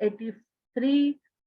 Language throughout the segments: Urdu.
83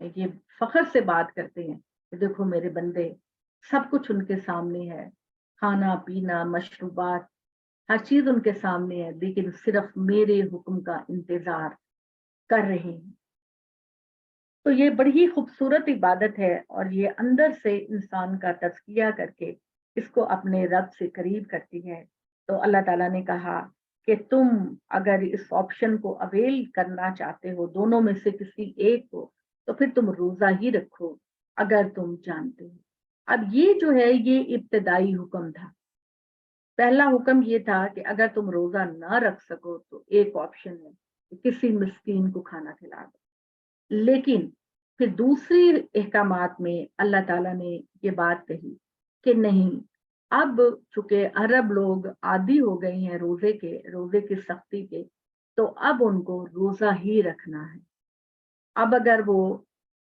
یہ فخر سے بات کرتے ہیں کہ دیکھو میرے بندے، سب کچھ ان کے سامنے ہے، کھانا پینا مشروبات ہر چیز ان کے سامنے ہے، لیکن صرف میرے حکم کا انتظار کر رہے ہیں۔ تو یہ بڑی ہی خوبصورت عبادت ہے، اور یہ اندر سے انسان کا تزکیہ کر کے اس کو اپنے رب سے قریب کرتی ہے۔ تو اللہ تعالیٰ نے کہا کہ تم اگر اس آپشن کو اویل کرنا چاہتے ہو، دونوں میں سے کسی ایک کو، تو پھر تم روزہ ہی رکھو اگر تم جانتے ہو۔ اب یہ جو ہے یہ ابتدائی حکم تھا۔ پہلا حکم یہ تھا کہ اگر تم روزہ نہ رکھ سکو تو ایک آپشن ہے کہ کسی مسکین کو کھانا کھلا دو، لیکن پھر دوسری احکامات میں اللہ تعالیٰ نے یہ بات کہی کہ نہیں، اب چونکہ عرب لوگ عادی ہو گئے ہیں روزے کی سختی کے، تو اب ان کو روزہ ہی رکھنا ہے۔ اب اگر وہ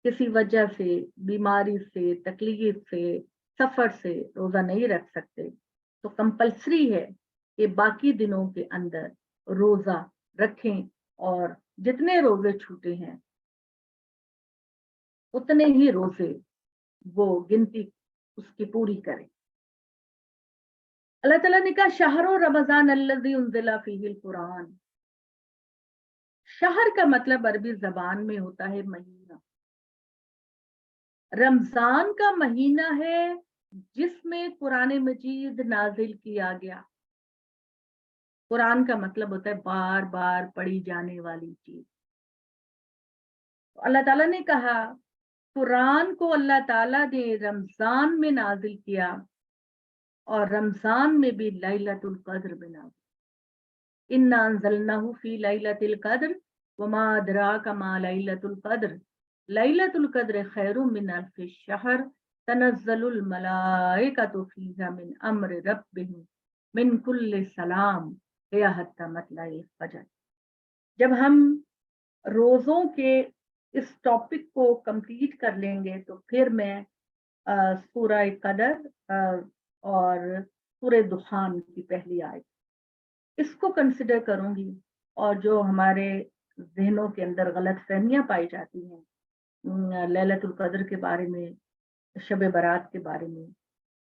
کسی وجہ سے، بیماری سے، تکلیف سے، سفر سے روزہ نہیں رکھ سکتے، تو کمپلسری ہے کہ باقی دنوں کے اندر روزہ رکھیں، اور جتنے روزے چھوٹے ہیں اتنے ہی روزے وہ گنتی اس کی پوری کریں۔ اللہ تعالیٰ نے کہا شہر رمضان الذی انزل فیہ القرآن۔ شہر کا مطلب عربی زبان میں ہوتا ہے مہینہ۔ رمضان کا مہینہ ہے جس میں قرآن مجید نازل کیا گیا۔ قرآن کا مطلب ہوتا ہے بار بار پڑھی جانے والی چیز۔ اللہ تعالیٰ نے کہا قرآن کو اللہ تعالیٰ نے رمضان میں نازل کیا، اور رمضان میں بھی لیلۃ القدر میں نازل۔ انا انزلناہ فی لیلۃ القدر وما ادراک ما لیلۃ القدر لیلۃ القدر خیر من الف الشہر تنزل الملائکۃ فیہا من امر ربہم من کل سلام ہی حتی مطلع الفجر۔ جب ہم روزوں کے اس ٹاپک کو کمپلیٹ کر لیں گے تو پھر میں سورہ قدر اور سورہ دخان کی پہلی آیت اس کو کنسیڈر کروں گی، اور جو ہمارے ذہنوں کے اندر غلط فہمیاں پائی جاتی ہیں لیلۃ القدر کے بارے میں، شب برات کے بارے میں،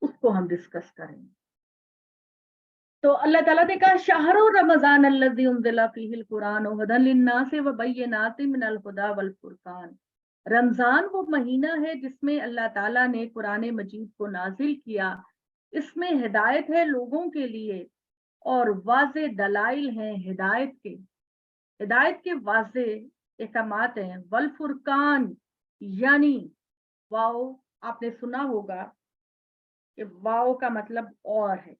اس کو ہم ڈسکس کریں گے۔ تو اللہ تعالیٰ نے کہا شہر رمضان الذی انزل فیہ القرآن ھدی للناس وبینات من الہدی والفرقان۔ رمضان وہ مہینہ ہے جس میں اللہ تعالیٰ نے قرآن مجید کو نازل کیا، اس میں ہدایت ہے لوگوں کے لیے اور واضح دلائل ہیں ہدایت کے واضح احکامات ہیں۔ والفرقان یعنی واو، آپ نے سنا ہوگا کہ واو کا مطلب اور ہے،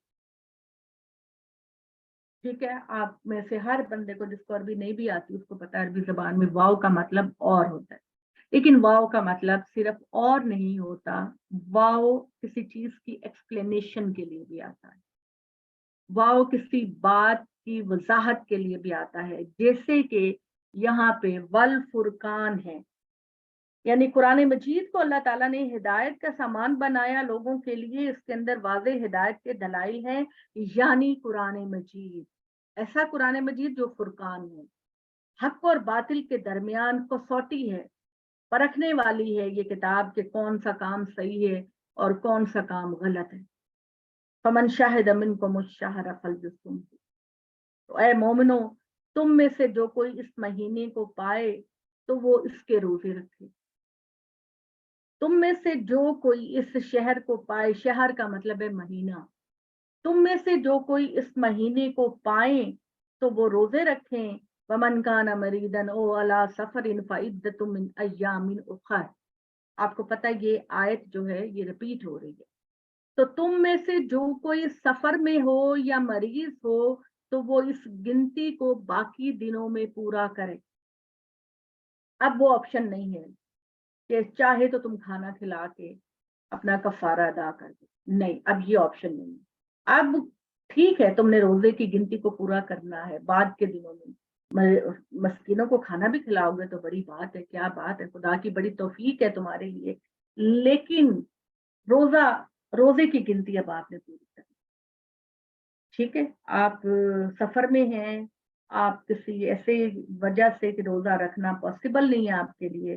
ٹھیک ہے؟ آپ میں سے ہر بندے کو جس کو عربی نہیں بھی آتی اس کو پتا ہے عربی زبان میں واو کا مطلب اور ہوتا ہے، لیکن واو کا مطلب صرف اور نہیں ہوتا، واو کسی چیز کی ایکسپلینیشن کے لیے بھی آتا ہے، واو کسی بات کی وضاحت کے لیے بھی آتا ہے، جیسے کہ یہاں پہ والفرقان ہے، یعنی قرآن مجید کو اللہ تعالیٰ نے ہدایت کا سامان بنایا لوگوں کے لیے، اس کے اندر واضح ہدایت کے دلائل ہیں، یعنی قرآن مجید ایسا قرآن مجید جو فرقان ہے، حق اور باطل کے درمیان کسوٹی ہے، پرکھنے والی ہے یہ کتاب کہ کون سا کام صحیح ہے اور کون سا کام غلط ہے۔ فمن شاہد منکم الشہر فلیصمہ۔ تو اے مومنو، تم میں سے جو کوئی اس مہینے کو پائے تو وہ اس کے روزے رکھے۔ تم میں سے جو کوئی اس شہر کو پائے، شہر کا مطلب ہے مہینہ، تم میں سے جو کوئی اس مہینے کو پائیں تو وہ روزے رکھیں۔ ومن کان مریضا او علی سفر فعدۃ من ایام اخر۔ آپ کو پتہ ہے یہ آیت جو ہے یہ ریپیٹ ہو رہی ہے، تو تم میں سے جو کوئی سفر میں ہو یا مریض ہو تو وہ اس گنتی کو باقی دنوں میں پورا کرے۔ اب وہ آپشن نہیں ہے کہ چاہے تو تم کھانا کھلا کے اپنا کفارہ ادا کر دو، نہیں، اب یہ آپشن نہیں ہے۔ اب ٹھیک ہے تم نے روزے کی گنتی کو پورا کرنا ہے، بعد کے دنوں میں مسکینوں کو کھانا بھی کھلاؤ گے تو بڑی بات ہے، کیا بات ہے، خدا کی بڑی توفیق ہے تمہارے لیے، لیکن روزے کی گنتی اب آپ نے پوری کرنی، ٹھیک ہے؟ آپ سفر میں ہیں، آپ کسی ایسے وجہ سے کہ روزہ رکھنا پاسبل نہیں ہے آپ کے لیے،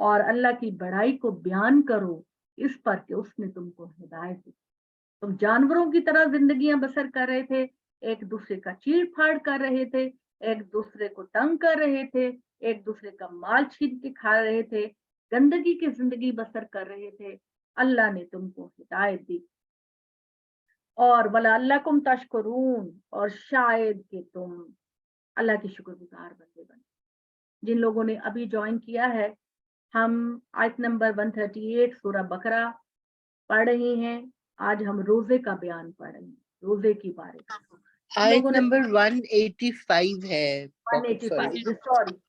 اور اللہ کی بڑائی کو بیان کرو اس پر کہ اس نے تم کو ہدایت دی. تم جانوروں کی طرح زندگیاں بسر کر رہے تھے, ایک دوسرے کا چیڑ پھاڑ کر رہے تھے, ایک دوسرے کو تنگ کر رہے تھے, ایک دوسرے کا مال چھین کے کھا رہے تھے, گندگی کی زندگی بسر کر رہے تھے. اللہ نے تم کو ہدایت دی. اور وَلَعَلَّكُمْ تَشْكُرُونَ, اور شاید کہ تم اللہ کے شکر گزار بندے بنے. جن لوگوں نے ابھی جوائن کیا ہے, ہم آیت نمبر 138 سورہ بقرہ پڑھ رہے ہیں. آج ہم روزے کا بیان پڑھ رہے ہیں, روزے کی بارے میں. آیت نمبر 185 ہے. 185,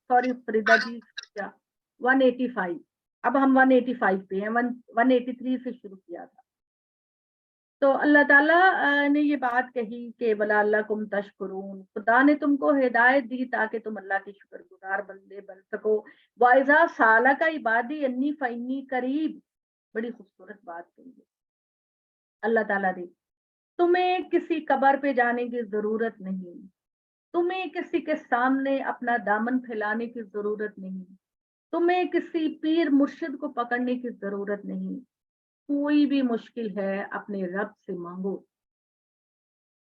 سوری فریدہ جی, 185. اب ہم 185 پہ ہیں, 183 سے شروع کیا تھا. تو اللہ تعالیٰ نے یہ بات کہی کہ وَلَعَلَّكُمْ تَشْكُرُونَ, خدا نے تم کو ہدایت دی تاکہ تم اللہ کے شکر گزار بندے بن سکو. وَإِذَا سَأَلَكَ عِبَادِي أَنِّي فَإِنِّي قَرِيبٌ, بڑی خوبصورت بات کہی ہے اللہ تعالیٰ نے. تمہیں کسی قبر پہ جانے کی ضرورت نہیں, تمہیں کسی کے سامنے اپنا دامن پھیلانے کی ضرورت نہیں, تمہیں کسی پیر مرشد کو پکڑنے کی ضرورت نہیں. کوئی بھی مشکل ہے اپنے رب سے مانگو.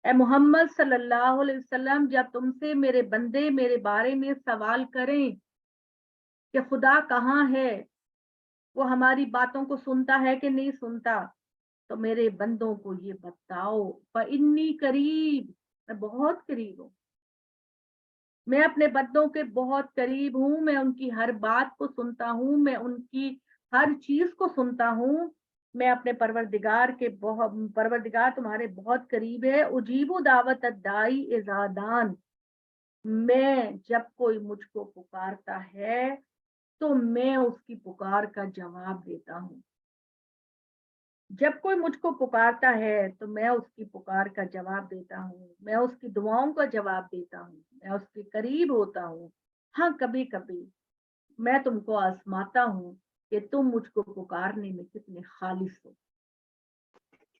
اے محمد صلی اللہ علیہ وسلم, جب تم سے میرے بندے میرے بارے میں سوال کریں کہ خدا کہاں ہے, وہ ہماری باتوں کو سنتا ہے کہ نہیں سنتا, تو میرے بندوں کو یہ بتاؤ, فَإِنِّي قریب, میں بہت قریب ہوں. میں اپنے بندوں کے بہت قریب ہوں, میں ان کی ہر بات کو سنتا ہوں, میں ان کی ہر چیز کو سنتا ہوں. میں اپنے پروردگار تمہارے بہت قریب ہے. اجیب دعوت الداعی اذا دعان, میں جب کوئی مجھ کو پکارتا ہے تو میں اس کی پکار کا جواب دیتا ہوں. جب کوئی مجھ کو پکارتا ہے تو میں اس کی پکار کا جواب دیتا ہوں, میں اس کی دعاؤں کا جواب دیتا ہوں, میں اس کے قریب ہوتا ہوں. ہاں, کبھی کبھی میں تم کو آزماتا ہوں کہ تم مجھ کو پکارنے میں کتنے خالص ہو.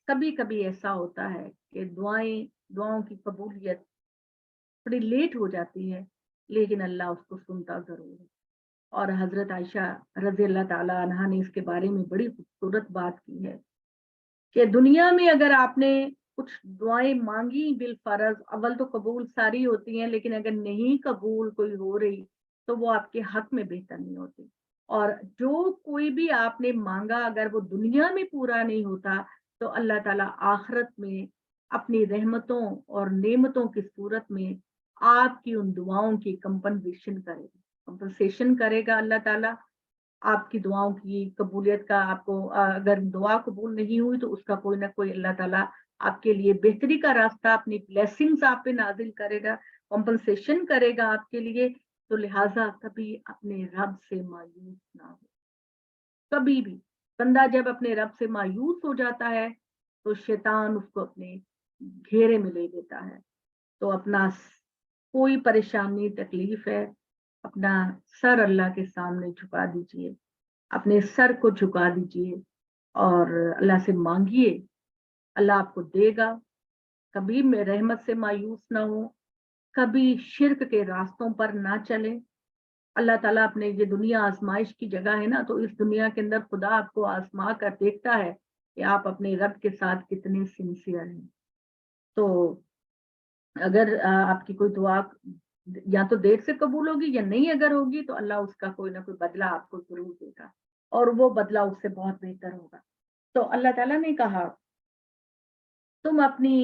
کبھی کبھی ایسا ہوتا ہے کہ دعاؤں کی قبولیت تھوڑی لیٹ ہو جاتی ہے, لیکن اللہ اس کو سنتا ضرور ہے. اور حضرت عائشہ رضی اللہ تعالیٰ عنہا نے اس کے بارے میں بڑی خوبصورت بات کی ہے کہ دنیا میں اگر آپ نے کچھ دعائیں مانگی بالفرض, اول تو قبول ساری ہوتی ہیں, لیکن اگر نہیں قبول کوئی ہو رہی تو وہ آپ کے حق میں بہتر نہیں ہوتی. اور جو کوئی بھی آپ نے مانگا اگر وہ دنیا میں پورا نہیں ہوتا تو اللہ تعالیٰ آخرت میں اپنی رحمتوں اور نعمتوں کی صورت میں آپ کی ان دعاؤں کی کمپنسیشن کرے گا. اللہ تعالیٰ آپ کی دعاؤں کی قبولیت کا, آپ کو اگر دعا قبول نہیں ہوئی تو اس کا کوئی نہ کوئی اللہ تعالیٰ آپ کے لیے بہتری کا راستہ, اپنی بلیسنگز آپ پہ نازل کرے گا, کمپنسیشن کرے گا آپ کے لیے. تو لہٰذا کبھی اپنے رب سے مایوس نہ ہو. کبھی بھی بندہ جب اپنے رب سے مایوس ہو جاتا ہے تو شیطان اس کو اپنے گھیرے میں لے دیتا ہے. تو اپنا کوئی پریشانی تکلیف ہے, اپنا سر اللہ کے سامنے جھکا دیجئے, اپنے سر کو جھکا دیجئے اور اللہ سے مانگیے, اللہ آپ کو دے گا. کبھی میں رحمت سے مایوس نہ ہو, کبھی شرک کے راستوں پر نہ چلے. اللہ تعالیٰ اپنے یہ دنیا آزمائش کی جگہ ہے نا, تو اس دنیا کے اندر خدا آپ کو آزما کر دیکھتا ہے کہ آپ اپنے رب کے ساتھ کتنے سنسیئر ہیں. تو اگر آپ کی کوئی دعا یا تو دیر سے قبول ہوگی یا نہیں اگر ہوگی تو اللہ اس کا کوئی نہ کوئی بدلہ آپ کو ضرور دے گا, اور وہ بدلہ اس سے بہت بہتر ہوگا. تو اللہ تعالیٰ نے کہا تم اپنی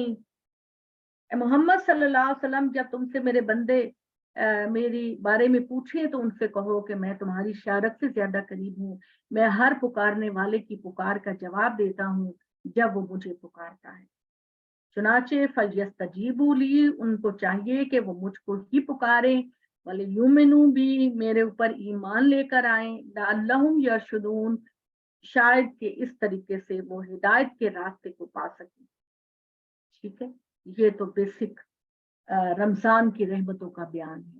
محمد صلی اللہ علیہ وسلم, جب تم سے میرے بندے میری بارے میں پوچھیں تو ان سے کہو کہ میں تمہاری شارت سے زیادہ قریب ہوں, میں ہر پکارنے والے کی پکار کا جواب دیتا ہوں جب وہ مجھے پکارتا ہے. چنانچہ فَلْيَسْتَجِیبُوا لِی, ان کو چاہیے کہ وہ مجھ کو ہی پکاریں, وَلْيُؤْمِنُوا بِی, میرے اوپر ایمان لے کر آئیں, لَعَلَّهُمْ یَرْشُدُونَ, شاید کہ اس طریقے سے وہ ہدایت کے راستے کو پا سکیں. ٹھیک ہے, یہ تو بیسک رمضان کی رحمتوں کا بیان ہے.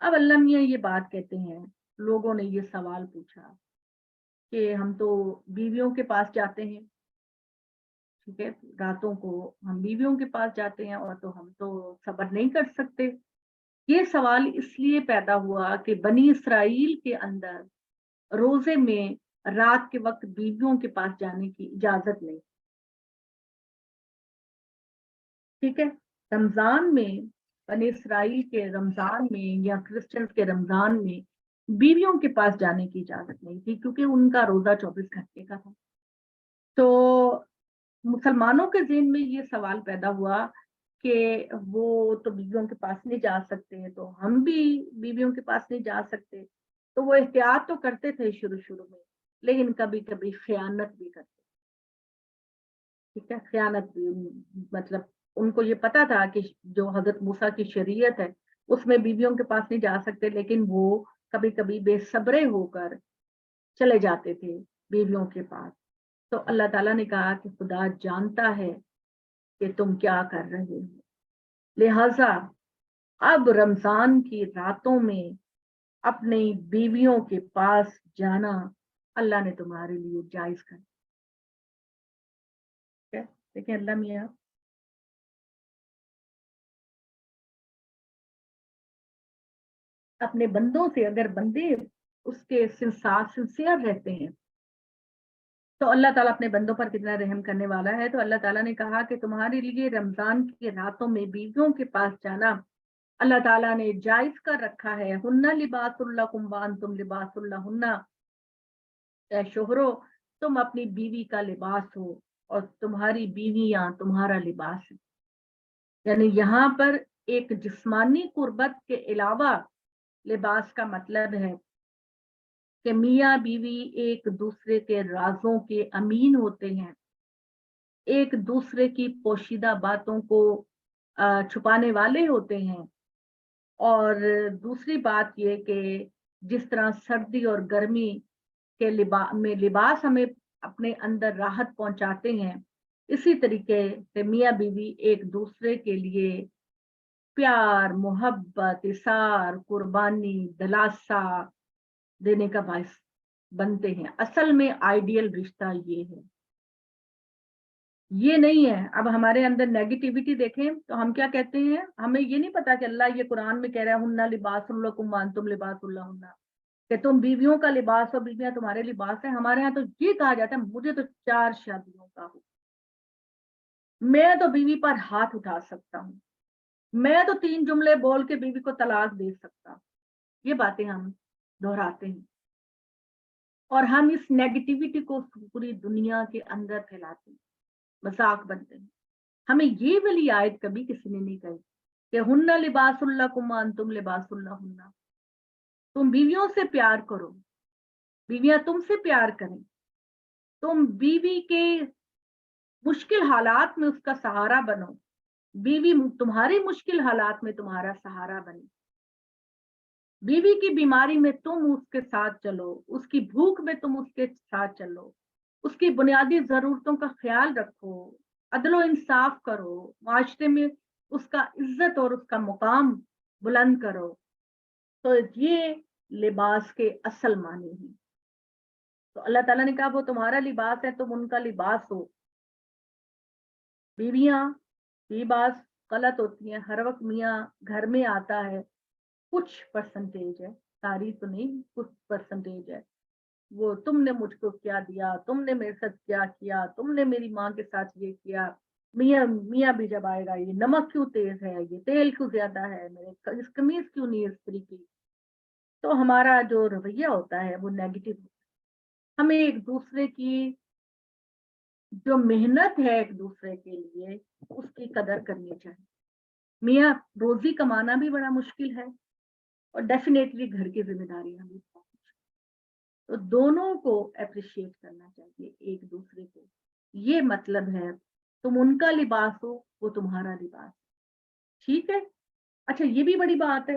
اب اللہ میاں یہ بات کہتے ہیں, لوگوں نے یہ سوال پوچھا کہ ہم تو بیویوں کے پاس جاتے ہیں, ٹھیک ہے, راتوں کو ہم بیویوں کے پاس جاتے ہیں اور تو ہم تو صبر نہیں کر سکتے. یہ سوال اس لیے پیدا ہوا کہ بنی اسرائیل کے اندر روزے میں رات کے وقت بیویوں کے پاس جانے کی اجازت نہیں. ٹھیک ہے. رمضان میں بنی اسرائیل کے رمضان میں یا کرسچنز کے رمضان میں بیویوں کے پاس جانے کی اجازت نہیں تھی کیونکہ ان کا روزہ 24 گھنٹے کا تھا. تو مسلمانوں کے ذہن میں یہ سوال پیدا ہوا کہ وہ تو بیویوں کے پاس نہیں جا سکتے تو ہم بھی بیویوں کے پاس نہیں جا سکتے. تو وہ احتیاط تو کرتے تھے شروع میں لیکن کبھی کبھی خیانت بھی کرتے. ٹھیک ہے. خیانت بھی مطلب ان کو یہ پتا تھا کہ جو حضرت موسیٰ کی شریعت ہے اس میں بیویوں کے پاس نہیں جا سکتے لیکن وہ کبھی کبھی بے صبرے ہو کر چلے جاتے تھے بیویوں کے پاس. تو اللہ تعالیٰ نے کہا کہ خدا جانتا ہے کہ تم کیا کر رہے ہو, لہذا اب رمضان کی راتوں میں اپنی بیویوں کے پاس جانا اللہ نے تمہارے لیے جائز کر دیا. دیکھیں اللہ میاں اپنے بندوں سے اگر بندے اس کے سنسیئر رہتے ہیں تو اللہ تعالیٰ اپنے بندوں پر کتنا رحم کرنے والا ہے. تو اللہ تعالیٰ نے کہا کہ تمہارے لیے رمضان کی راتوں میں بیویوں کے پاس جانا اللہ تعالیٰ نے جائز کر رکھا ہے. ہن لباس لکم وانتم لباس لہن. اے شوہرو تم اپنی بیوی کا لباس ہو اور تمہاری بیویاں تمہارا لباس ہے. یعنی یہاں پر ایک جسمانی قربت کے علاوہ لباس کا مطلب ہے کہ میاں بیوی ایک دوسرے کے رازوں کے امین ہوتے ہیں, ایک دوسرے کی پوشیدہ باتوں کو چھپانے والے ہوتے ہیں. اور دوسری بات یہ کہ جس طرح سردی اور گرمی کے لباس ہمیں اپنے اندر راحت پہنچاتے ہیں اسی طریقے سے میاں بیوی ایک دوسرے کے لیے پیار, محبت, اثار, قربانی, دلاسا دینے کا باعث بنتے ہیں. اصل میں آئیڈیل رشتہ یہ ہے, یہ نہیں ہے. اب ہمارے اندر نیگیٹیوٹی دیکھیں تو ہم کیا کہتے ہیں, ہمیں یہ نہیں پتا کہ اللہ یہ قرآن میں کہہ رہا ہے ہن لباس لکم وانتم لباس لہن, کہ تم بیویوں کا لباس اور بیویاں تمہارے لباس ہیں. ہمارے ہاں تو یہ کہا جاتا ہے مجھے تو 4 شادیوں کا ہو, میں تو بیوی پر ہاتھ اٹھا سکتا ہوں, میں تو 3 جملے بول کے بیوی کو طلاق دے سکتا ہوں. یہ باتیں ہم دہراتے ہیں اور ہم اس نیگیٹیوٹی کو پوری دنیا کے اندر پھیلاتے ہیں, مذاق بنتے ہیں. ہمیں یہ والی آیت کبھی کسی نے نہیں کہی کہ ہن لباس لکم وانتم لباس لہن. تم بیویوں سے پیار کرو, بیویاں تم سے پیار کریں, تم بیوی کے مشکل حالات میں اس کا سہارا بنو, بیوی تمہاری مشکل حالات میں تمہارا سہارا بنے. بیوی کی بیماری میں تم اس کے ساتھ چلو, اس کی بھوک میں تم اس کے ساتھ چلو, اس کی بنیادی ضرورتوں کا خیال رکھو, عدل و انصاف کرو, معاشرے میں اس کا عزت اور اس کا مقام بلند کرو. تو یہ لباس کے اصل معنی ہیں. تو اللہ تعالیٰ نے کہا وہ تمہارا لباس ہے, تم ان کا لباس ہو. بیویاں یہ بات غلط ہوتی ہیں, ہر وقت میاں گھر میں آتا ہے, کچھ پرسنٹیج ہے, ساری تو نہیں, کچھ پرسنٹیج ہے, وہ تم نے مجھ کو کیا دیا, تم نے میرے ساتھ کیا کیا, تم نے میری ماں کے ساتھ یہ کیا. میاں بھی جب آئے گا یہ نمک کیوں تیز ہے, یہ تیل کیوں زیادہ ہے, میرے اس قمیض کیوں نہیں استری کی. تو ہمارا جو رویہ ہوتا ہے وہ نیگیٹو. ہمیں ایک دوسرے کی جو محنت ہے ایک دوسرے کے لیے اس کی قدر کرنی چاہیے. میاں روزی کمانا بھی بڑا مشکل ہے اور ڈیفینیٹلی گھر کی ذمہ داریاں بھی بہت مشکل. تو دونوں کو اپریشیٹ کرنا چاہیے ایک دوسرے کو. یہ مطلب ہے تم ان کا لباس ہو, وہ تمہارا لباس. ٹھیک ہے. اچھا یہ بھی بڑی بات ہے,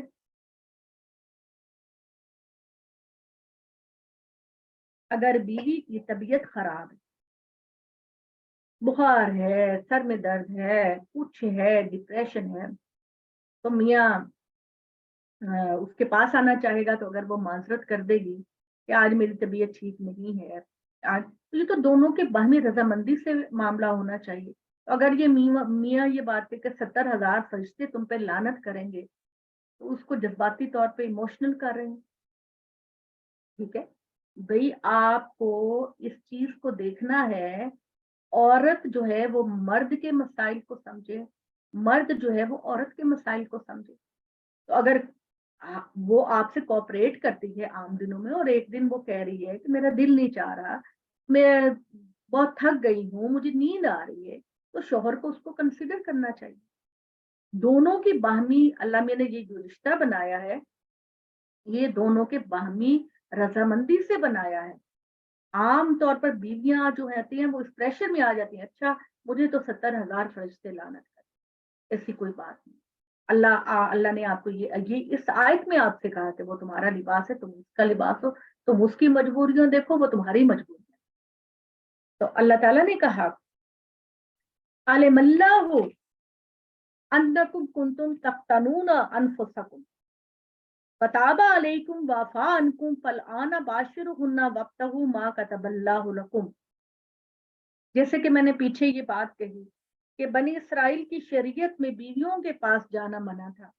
اگر بیوی کی طبیعت خراب ہے, بخار ہے, سر میں درد ہے, کچھ ہے, ڈپریشن ہے, تو میاں اس کے پاس آنا چاہے گا. تو اگر وہ معذرت کر دے گی کہ آج میری طبیعت ٹھیک نہیں ہے, آج تو یہ تو دونوں کے باہمی رضامندی سے معاملہ ہونا چاہیے. اگر یہ میاں یہ بات کہ 70,000 فرشتے تم پہ لعنت کریں گے تو اس کو جذباتی طور پہ ایموشنل کر رہے ہیں. ٹھیک ہے. بھئی آپ کو اس چیز کو دیکھنا ہے، عورت جو ہے وہ مرد کے مسائل کو سمجھے، مرد جو ہے وہ عورت کے مسائل کو سمجھے۔ تو اگر وہ آپ سے کوآپریٹ کرتی ہے عام دنوں میں، اور ایک دن وہ کہہ رہی ہے کہ میرا دل نہیں چاہ رہا، میں بہت تھک گئی ہوں، مجھے نیند آ رہی ہے، تو شوہر کو اس کو کنسیڈر کرنا چاہیے۔ دونوں کی باہمی، اللہ میں نے یہ جو رشتہ بنایا ہے، یہ دونوں کے باہمی رضامندی سے بنایا ہے۔ عام طور پر بیویاں جو ہوتی ہیں وہ اس پریشر میں آ جاتی ہیں، اچھا مجھے تو 70,000 فرشتے لعنت کریں، ایسی کوئی بات نہیں۔ اللہ نے آپ کو یہ اس آیت میں آپ سے کہا کہ وہ تمہارا لباس ہے، تم اس کا لباس ہو، تم اس کی مجبوریاں دیکھو، وہ تمہاری مجبوریاں۔ تو اللہ تعالیٰ نے کہا عالم اللہ انکم کنتم تختنون انفسکم فتاب علیکم وعفا عنکم فالآن باشرہن وابتغوا ما کتب اللہ لکم۔ جیسے کہ میں نے پیچھے یہ بات کہی کہ بنی اسرائیل کی شریعت میں بیویوں کے پاس جانا منع تھا،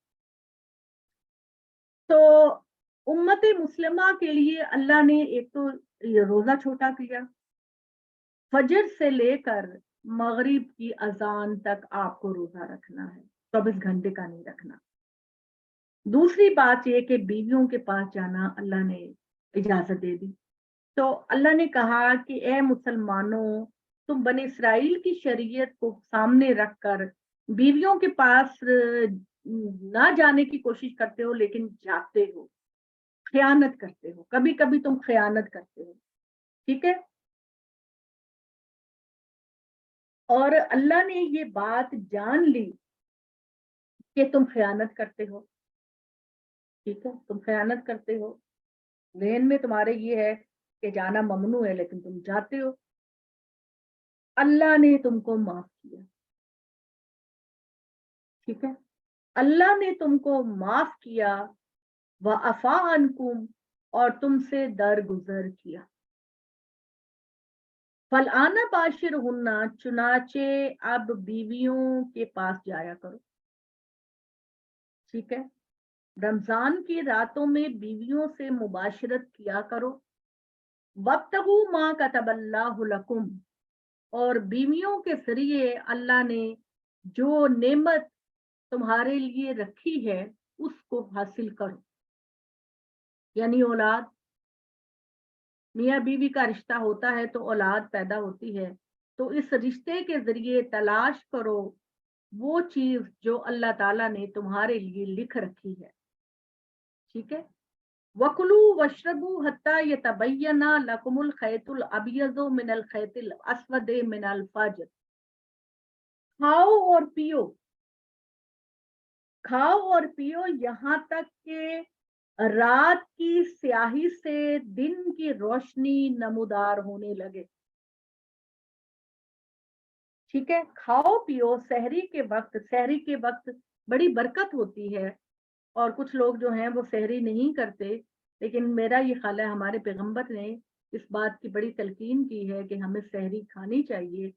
تو امت مسلمہ کے لیے اللہ نے ایک تو یہ روزہ چھوٹا کیا، فجر سے لے کر مغرب کی اذان تک آپ کو روزہ رکھنا ہے، 24 گھنٹے کا نہیں رکھنا۔ دوسری بات یہ کہ بیویوں کے پاس جانا اللہ نے اجازت دے دی۔ تو اللہ نے کہا کہ اے مسلمانوں، تم بنی اسرائیل کی شریعت کو سامنے رکھ کر بیویوں کے پاس نہ جانے کی کوشش کرتے ہو، لیکن جاتے ہو، خیانت کرتے ہو، کبھی کبھی تم خیانت کرتے ہو، ٹھیک ہے؟ اور اللہ نے یہ بات جان لی کہ تم خیانت کرتے ہو، ٹھیک ہے، تم خیانت کرتے ہو، ذہن میں تمہارے یہ ہے کہ جانا ممنوع ہے لیکن تم جاتے ہو، اللہ نے تم کو معاف کیا، ٹھیک ہے، اللہ نے تم کو معاف کیا، وعفا عنکم، اور تم سے درگزر کیا۔ فالآن باشرہن، چنانچہ اب بیویوں کے پاس جایا کرو، ٹھیک ہے، رمضان کی راتوں میں بیویوں سے مباشرت کیا کرو، وابتغوا ما کتب اللہ لکم، اور بیویوں کے ذریعے اللہ نے جو نعمت تمہارے لیے رکھی ہے اس کو حاصل کرو، یعنی اولاد۔ میاں بیوی کا رشتہ ہوتا ہے تو اولاد پیدا ہوتی ہے، تو اس رشتے کے ذریعے تلاش کرو وہ چیز جو اللہ تعالیٰ نے تمہارے لیے لکھ رکھی ہے، ٹھیک ہے۔ وَكُلُوا وَاشْرَبُوا حَتَّى يَتَبَيَّنَ لَكُمُ الْخَيْطُ الْأَبْيَضُ مِنَ الْخَيْطِ الْأَسْوَدِ مِنَ الْفَجْرِ، کھاؤ اور پیو، کھاؤ اور پیو یہاں تک کہ رات کی سیاہی سے دن کی روشنی نمودار ہونے لگے، ٹھیک ہے، کھاؤ پیو سحری کے وقت، سحری کے وقت بڑی برکت ہوتی ہے، اور کچھ لوگ جو ہیں وہ سحری نہیں کرتے، لیکن میرا یہ خیال ہے ہمارے پیغمبر نے اس بات کی بڑی تلقین کی ہے کہ ہمیں سحری کھانی چاہیے،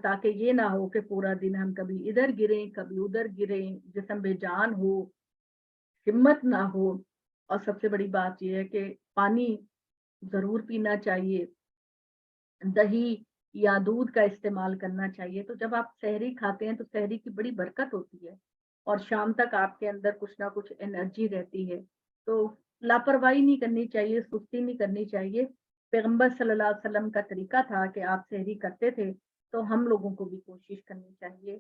تاکہ یہ نہ ہو کہ پورا دن ہم کبھی ادھر گریں کبھی ادھر گریں، جسم بے جان ہو، ہمت نہ ہو۔ اور سب سے بڑی بات یہ ہے کہ پانی ضرور پینا چاہیے، دہی یا دودھ کا استعمال کرنا چاہیے۔ تو جب آپ سحری کھاتے ہیں تو سحری کی بڑی برکت ہوتی ہے، اور شام تک آپ کے اندر کچھ نہ کچھ انرجی رہتی ہے، تو لاپرواہی نہیں کرنی چاہیے، سستی نہیں کرنی چاہیے۔ پیغمبر صلی اللہ علیہ وسلم کا طریقہ تھا کہ آپ سحری کرتے تھے، تو ہم لوگوں کو بھی کوشش کرنی چاہیے۔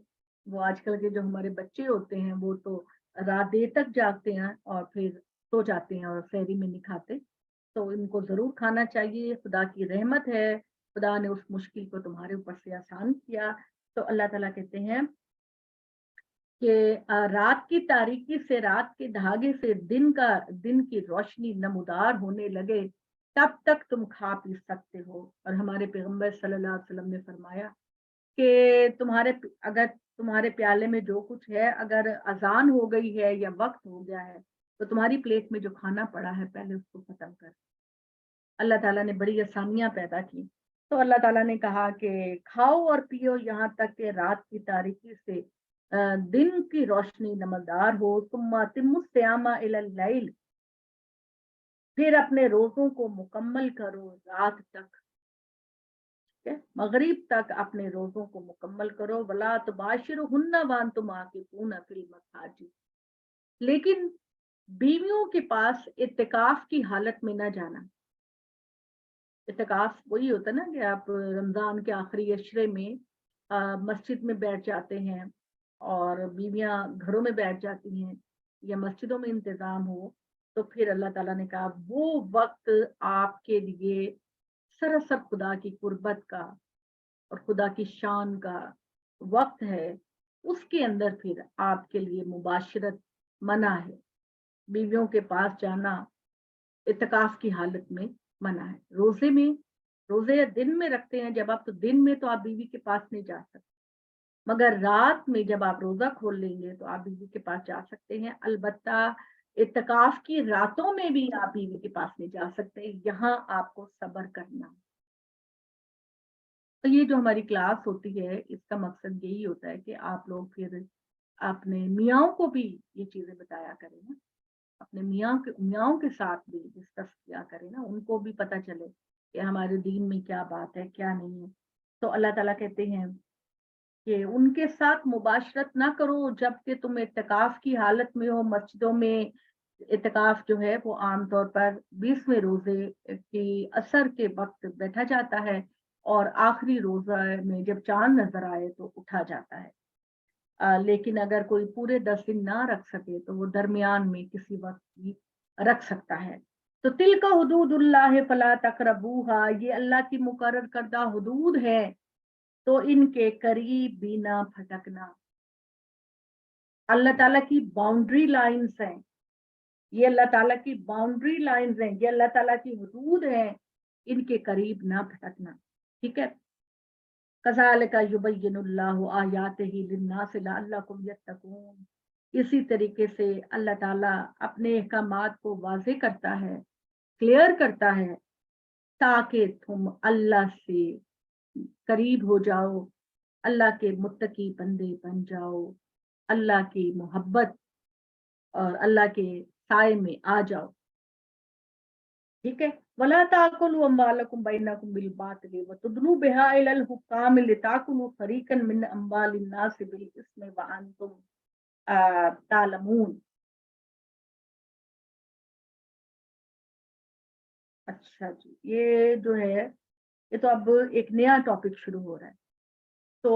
وہ آج کل کے جو ہمارے بچے ہوتے ہیں وہ تو رات دیر تک جاگتے ہیں اور پھر سو جاتے ہیں اور سحری میں نہیں کھاتے، تو ان کو ضرور کھانا چاہیے۔ خدا کی رحمت ہے، خدا نے اس مشکل کو تمہارے اوپر سے آسان کیا۔ تو اللہ تعالیٰ کہتے ہیں کہ رات کی تاریکی سے، رات کے دھاگے سے دن کی روشنی نمودار ہونے لگے، تب تک تم کھا پی سکتے ہو۔ اور ہمارے پیغمبر صلی اللہ علیہ وسلم نے فرمایا کہ اگر تمہارے پیالے میں جو کچھ ہے، اگر اذان ہو گئی ہے یا وقت ہو گیا ہے، تو تمہاری پلیٹ میں جو کھانا پڑا ہے پہلے اس کو ختم کر۔ اللہ تعالیٰ نے بڑی آسانیاں پیدا کی، تو اللہ تعالیٰ نے کہا کہ کھاؤ اور پیو یہاں تک کہ رات کی تاریکی سے دن کی روشنی نمودار ہو، ثم اتموا الصیام الی اللیل، پھر اپنے روزوں کو مکمل کرو رات تک، مغرب تک اپنے روزوں کو مکمل کرو. ولا تباشرہن وانتم عاکفون فی المساجد، لیکن بیویوں کے پاس اعتکاف کی حالت میں نہ جانا. اعتکاف وہی ہوتا ہے نا کہ آپ رمضان کے آخری عشرے میں مسجد میں بیٹھ جاتے ہیں اور بیویاں گھروں میں بیٹھ جاتی ہیں یا مسجدوں میں انتظام ہو، تو پھر اللہ تعالیٰ نے کہا وہ وقت آپ کے لیے سراسر خدا کی قربت کا اور خدا کی شان کا وقت ہے. اس کے اندر پھر آپ کے لیے مباشرت منع ہے، بیویوں کے پاس جانا اعتکاف کی حالت میں منع ہے. روزے دن میں رکھتے ہیں جب آپ، تو دن میں تو آپ بیوی کے پاس نہیں جا سکتے، مگر رات میں جب آپ روزہ کھول لیں گے تو آپ بیوی کے پاس جا سکتے ہیں. البتہ اعتکاف کی راتوں میں بھی آپ بیوی کے پاس نہیں جا سکتے، یہاں آپ کو صبر کرنا. تو یہ جو ہماری کلاس ہوتی ہے اس کا مقصد یہی ہوتا ہے کہ آپ لوگ پھر اپنے میاں کو بھی یہ چیزیں بتایا کریں نا، اپنے میاں کے ساتھ بھی ڈسکس کیا کریں نا، ان کو بھی پتہ چلے کہ ہمارے دین میں کیا بات ہے کیا نہیں ہے. تو اللہ تعالیٰ کہتے ہیں کہ ان کے ساتھ مباشرت نہ کرو جب کہ تم اعتکاف کی حالت میں ہو. مسجدوں میں اعتکاف جو ہے وہ عام طور پر 20ویں روزے کی عصر کے وقت بیٹھا جاتا ہے اور آخری روزہ میں جب چاند نظر آئے تو اٹھا جاتا ہے. لیکن اگر کوئی پورے 10 دن نہ رکھ سکے تو وہ درمیان میں کسی وقت بھی رکھ سکتا ہے. تو تلک حدود اللہ فلا تقربوہا، یہ اللہ کی مقرر کردہ حدود ہے تو ان کے قریب بھی نہ پھٹکنا. اللہ تعالیٰ کی باؤنڈری لائنز ہیں، یہ اللہ تعالیٰ کی باؤنڈری لائنز ہیں، یہ اللہ تعالیٰ کی حدود ہیں، ان کے قریب نہ پھٹکنا. ٹھیک ہے. کذالک یبین اللہ آیاتہ للناس لعلکم یتقون، اسی طریقے سے اللہ تعالیٰ اپنے احکامات کو واضح کرتا ہے، کلیئر کرتا ہے، تاکہ تم اللہ سے قریب ہو جاؤ، اللہ کے متقی بندے بن جاؤ، اللہ کی محبت اور اللہ کے سائے میں آ جاؤ. ٹھیک ہے. ولا تاكلوا اموالكم بينكم بالباطل وتدلوا بها الى الحكام لتاكلوا فريقا من اموال الناس بالاثم وانتم تعلمون. اچھا جی، یہ جو ہے یہ تو اب ایک نیا ٹاپک شروع ہو رہا ہے. تو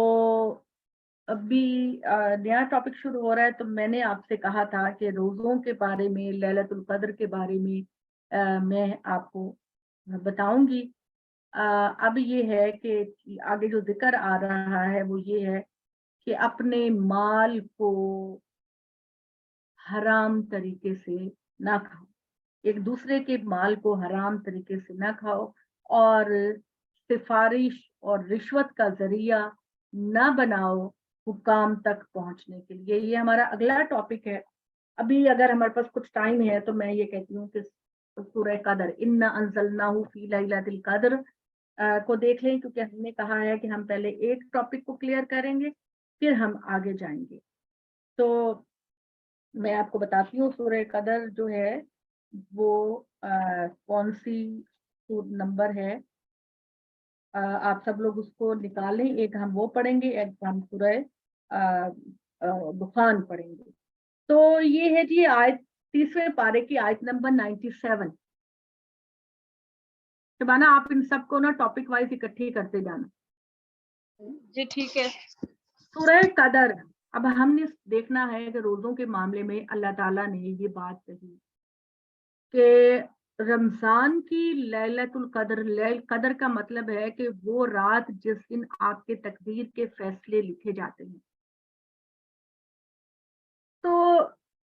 ابھی نیا ٹاپک شروع ہو رہا ہے، تو میں نے آپ سے کہا تھا کہ روزوں کے بارے میں، لیلۃ القدر کے بارے میں میں آپ کو بتاؤں گی. اب یہ ہے کہ آگے جو ذکر آ رہا ہے وہ یہ ہے کہ اپنے مال کو حرام طریقے سے نہ کھاؤ، ایک دوسرے کے مال کو حرام طریقے سے نہ کھاؤ، اور سفارش اور رشوت کا ذریعہ نہ بناؤ حکام تک پہنچنے کے لیے. یہ ہمارا اگلا ٹاپک ہے. ابھی اگر ہمارے پاس کچھ ٹائم ہے تو میں یہ کہتی ہوں کہ سورہ قدر انا انزلناہ فی لیلۃ القدر کو دیکھ لیں، کیونکہ ہم نے کہا ہے کہ ہم پہلے ایک ٹاپک کو کلیئر کریں گے پھر ہم آگے جائیں گے. تو میں آپ کو بتاتی ہوں سورہ قدر جو ہے وہ کون سی نمبر ہے. آپ سب لوگ اس کو نکالیں، ایک ہم وہ پڑھیں گے، ایک ہم سورہ دخان پڑھیں گے. تو یہ ہے جی آیت 30ویں پارے کی آیت نمبر 97. شبانہ آپ ان سب کو نا ٹاپک وائز اکٹھی کرتے جانا. جی ٹھیک ہے. سورہ قدر. اب ہم نے دیکھنا ہے کہ روزوں کے معاملے میں اللہ تعالیٰ نے یہ بات کہی کہ رمضان کی لیلۃ القدر، قدر کا مطلب ہے کہ وہ رات جس دن آپ کے تقدیر کے فیصلے لکھے جاتے ہیں. تو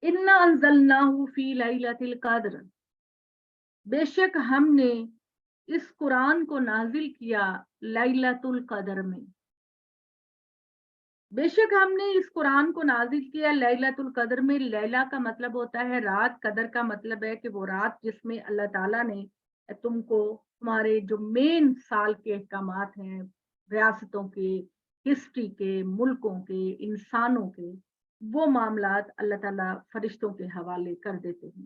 انا انزلناہ فی لیلۃ القدر، بے شک ہم نے اس قرآن کو نازل کیا لیلۃ القدر میں. بے شک ہم نے اس قرآن کو نازل کیا لیلۃ القدر میں. لیلہ کا مطلب ہوتا ہے رات، قدر کا مطلب ہے کہ وہ رات جس میں اللہ تعالیٰ نے تم کو تمہارے جو مین سال کے احکامات ہیں، ریاستوں کے، ہسٹری کے، ملکوں کے، انسانوں کے، وہ معاملات اللہ تعالیٰ فرشتوں کے حوالے کر دیتے ہیں.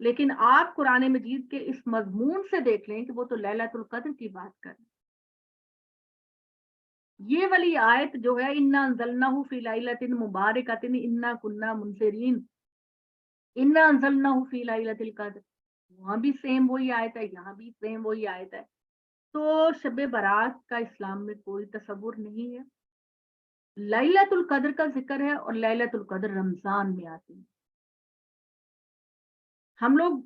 لیکن آپ قرآن مجید کے اس مضمون سے دیکھ لیں کہ وہ تو لیلۃ القدر کی بات کر رہے ہیں. یہ والی آیت جو ہے انا انزلناہ فی لیلۃ مبارکۃ انا کنا منذرین، انا انزلناہ فی لیلۃ القدر، وہاں بھی سیم وہی آیت ہے، یہاں بھی سیم وہی آیت ہے. تو شب برات کا اسلام میں کوئی تصور نہیں ہے. لیلۃ القدر کا ذکر ہے اور لیلۃ القدر رمضان میں آتی ہے. ہم لوگ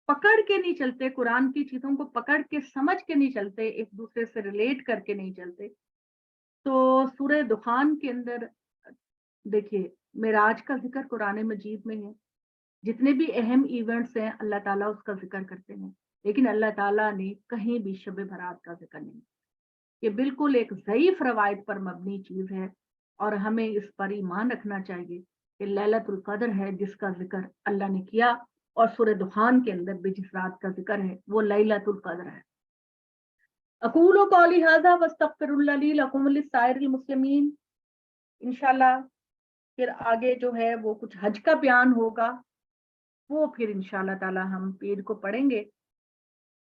پکڑ کے نہیں چلتے، قرآن کی چیزوں کو پکڑ کے سمجھ کے نہیں چلتے، ایک دوسرے سے ریلیٹ کر کے نہیں چلتے. تو سورہ دخان کے اندر دیکھیے معراج کا ذکر قرآن مجید میں ہے. جتنے بھی اہم ایونٹس ہیں اللہ تعالیٰ اس کا ذکر کرتے ہیں، لیکن اللہ تعالیٰ نے کہیں بھی شب برات کا ذکر نہیں. یہ بالکل ایک ضعیف روایت پر مبنی چیز ہے اور ہمیں اس پر ایمان رکھنا چاہیے کہ لیلۃ القدر ہے جس کا ذکر اللہ نے کیا، اور سورہ دخان کے اندر بھی جس رات کا ذکر ہے وہ لیلۃ القدر ہے. اقول قولی ھذا واستغفر اللہ لی لکم ولسائر المسلمین. انشاءاللہ پھر آگے جو ہے وہ کچھ حج کا بیان ہوگا، وہ پھر انشاءاللہ تعالی ہم پیر کو پڑھیں گے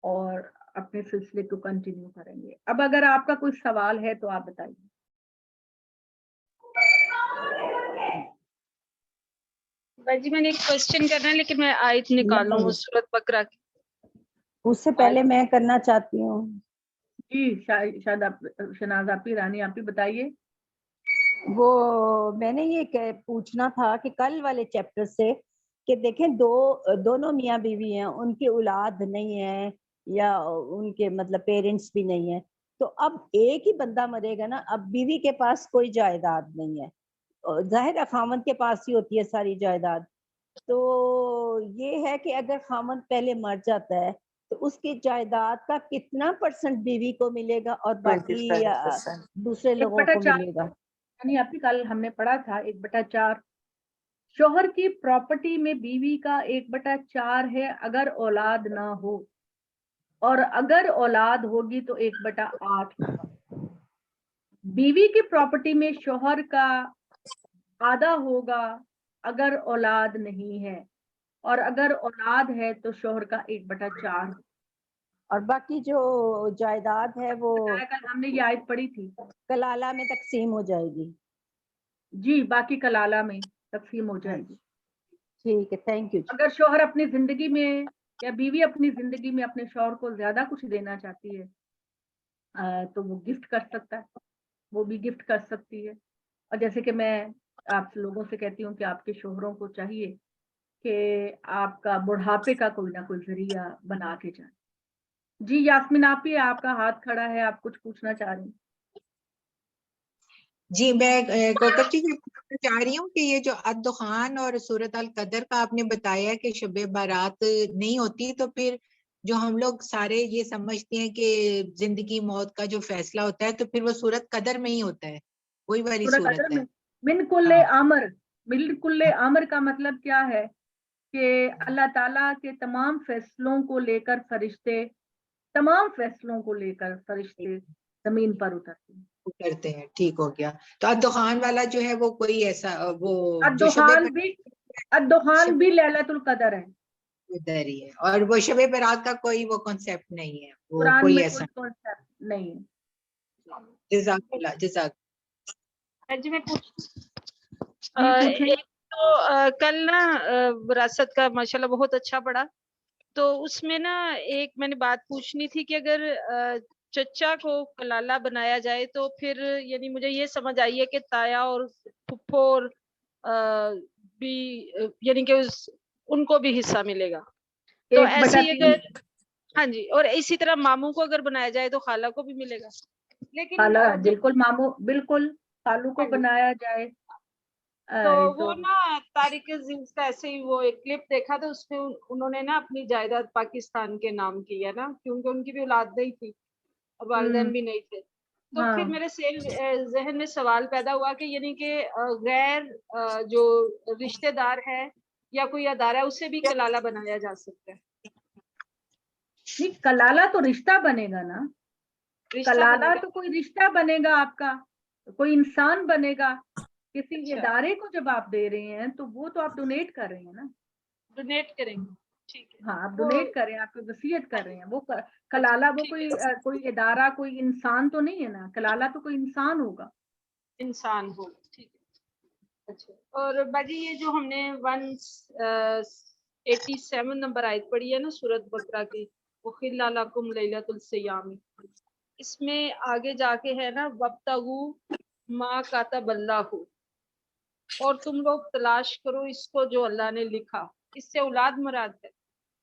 اور اپنے سلسلے کو کنٹینیو کریں گے. اب اگر آپ کا کوئی سوال ہے تو آپ بتائیے. جی میں نے ایک کوشچن کرنا ہے لیکن میں آیت نکالوں نہیں، اس سورۃ بقرہ کی. اس سے پہلے میں کرنا چاہتی ہوں. جی شاید آپ شناز آپی رانی آپ ہی بتائیے. وہ میں نے یہ پوچھنا تھا کہ کل والے چیپٹر سے کہ دیکھیں دونوں میاں بیوی ہیں، ان کی اولاد نہیں ہے یا ان کے مطلب پیرنٹس بھی نہیں ہیں، تو اب ایک ہی بندہ مرے گا نا. اب بیوی کے پاس کوئی جائیداد نہیں ہے، ظاہر ہے خامند کے پاس ہی ہوتی ہے ساری جائیداد. تو یہ ہے کہ اگر خامند پہلے مر جاتا ہے تو اس کی جائیداد کا کتنا پرسنٹ بیوی کو ملے گا اور باقی 25%. دوسرے لوگوں کو 1/4 ملے گا؟ یعنی آپ کل ہم نے پڑھا تھا 1/4 شوہر کی پراپرٹی میں بیوی کا 1/4 ہے اگر اولاد نہ ہو، اور اگر اولاد ہوگی تو 1/8 ہوگا. بیوی کی پراپرٹی میں شوہر کا آدھا ہوگا اگر اولاد نہیں ہے، اور اگر اولاد ہے تو شوہر کا 1/4. اور باقی جو جائیداد ہے وہ کل ہم نے یہ آیت پڑھی تھی. کلالہ میں تقسیم ہو جائے گی. جی باقی کلالہ میں تقسیم ہو جائے گی. ٹھیک ہے، تھینک یو. اگر شوہر اپنی زندگی میں یا بیوی اپنی زندگی میں اپنے شوہر کو زیادہ کچھ دینا چاہتی ہے تو وہ گفٹ کر سکتا ہے، وہ بھی گفٹ کر سکتی ہے. اور جیسے کہ میں آپ لوگوں سے کہتی ہوں کہ آپ کے شوہروں کو چاہیے کہ آپ کا بڑھاپے کا کوئی نہ کوئی ذریعہ بنا کے جائیں. جی یاسمین آپ ہی، آپ کا ہاتھ کھڑا ہے، آپ کچھ پوچھنا چاہ رہی ہیں. جی میں کوکر جی سے پوچھنا چاہ رہی ہوں کہ یہ جو الدخان اور سورۃ القدر کا آپ نے بتایا کہ شب برات نہیں ہوتی، تو پھر جو ہم لوگ سارے یہ سمجھتے ہیں کہ زندگی موت کا جو فیصلہ ہوتا ہے تو پھر وہ سورۃ قدر میں ہی ہوتا ہے، وہی والی سورۃ سورت قدر ہے. میں من کل ہاں. امر، من کل امر کا مطلب کیا ہے کہ اللہ تعالیٰ کے تمام فیصلوں کو لے کر فرشتے، تمام فیصلوں کو لے کر فرشتے زمین پر اترتے ہیں. کرتے ہیں. ٹھیک ہو گیا. تو الدخان والا جو ہے وہ کوئی ایسا وہ جو الدخان بھی لیلۃ القدر ہے. ادھر ہی ہے، اور وہ شب برات کا کوئی وہ کانسیپٹ نہیں ہے، وہ قرآن کوئی میں ایسا. کوئی کانسیپٹ نہیں ہے. جزاک اللہ. جزاک. جی میں جی پوچھیں. ایک تو کل نا وراثت کا ماشاءاللہ بہت اچھا پڑھا، تو اس میں نا ایک میں نے بات پوچھنی تھی کہ اگر چچا کو کلالہ بنایا جائے تو پھر یعنی مجھے یہ سمجھ آئی ہے کہ تایا اور پھپھو اور بھی یعنی کہ ان کو بھی حصہ ملے گا. تو ایسے ہی 1/3 اگر ہاں جی، اور اسی طرح ماموں کو اگر بنایا جائے تو خالہ کو بھی ملے گا. لیکن خالہ بالکل ماموں بالکل خالو کو ہاں جی، بنایا جائے تو وہ نا طارق عزیز کا ایسے ہی وہ ایک کلپ دیکھا تھا، اس میں انہوں نے نا اپنی جائیداد پاکستان کے نام کی ہے نا، کیونکہ ان کی بھی اولاد نہیں تھی اور والدین بھی نہیں تھے. تو ہاں پھر میرے ذہن میں سوال پیدا ہوا کہ یعنی کہ غیر جو رشتہ دار ہے یا کوئی ادارہ ہے اسے بھی کلالہ بنایا جا سکتا ہے. نہیں، کلالہ تو رشتہ بنے گا نا. رشتہ کلالہ بنے گا. تو کوئی رشتہ بنے گا آپ کا، کوئی انسان بنے گا. کسی اچھا، ادارے کو جب آپ دے رہے ہیں تو وہ تو آپ ڈونیٹ کر رہے ہیں نا. ڈونیٹ کریں گے. ٹھیک ہے. ہاں آپ وہ ڈونیٹ کر رہے ہیں, آپ کو وصیت کر رہے ہیں. وہ کلالہ وہ کوئی ادارہ, کوئی انسان تو نہیں ہے نا, کلالہ تو کوئی انسان ہوگا. انسان ہو. ٹھیک ہے. اچھا, اور باجی یہ جو ہم نے 187 نمبر آیت پڑھی ہے نا سورۃ بقرہ کی, احل لکم لیلۃ الصیام, اس میں آگے جا کے ہے نا وابتغوا ما کتب اللہ, اور تم لوگ تلاش کرو اس کو جو اللہ نے لکھا. اس سے اولاد مراد ہے.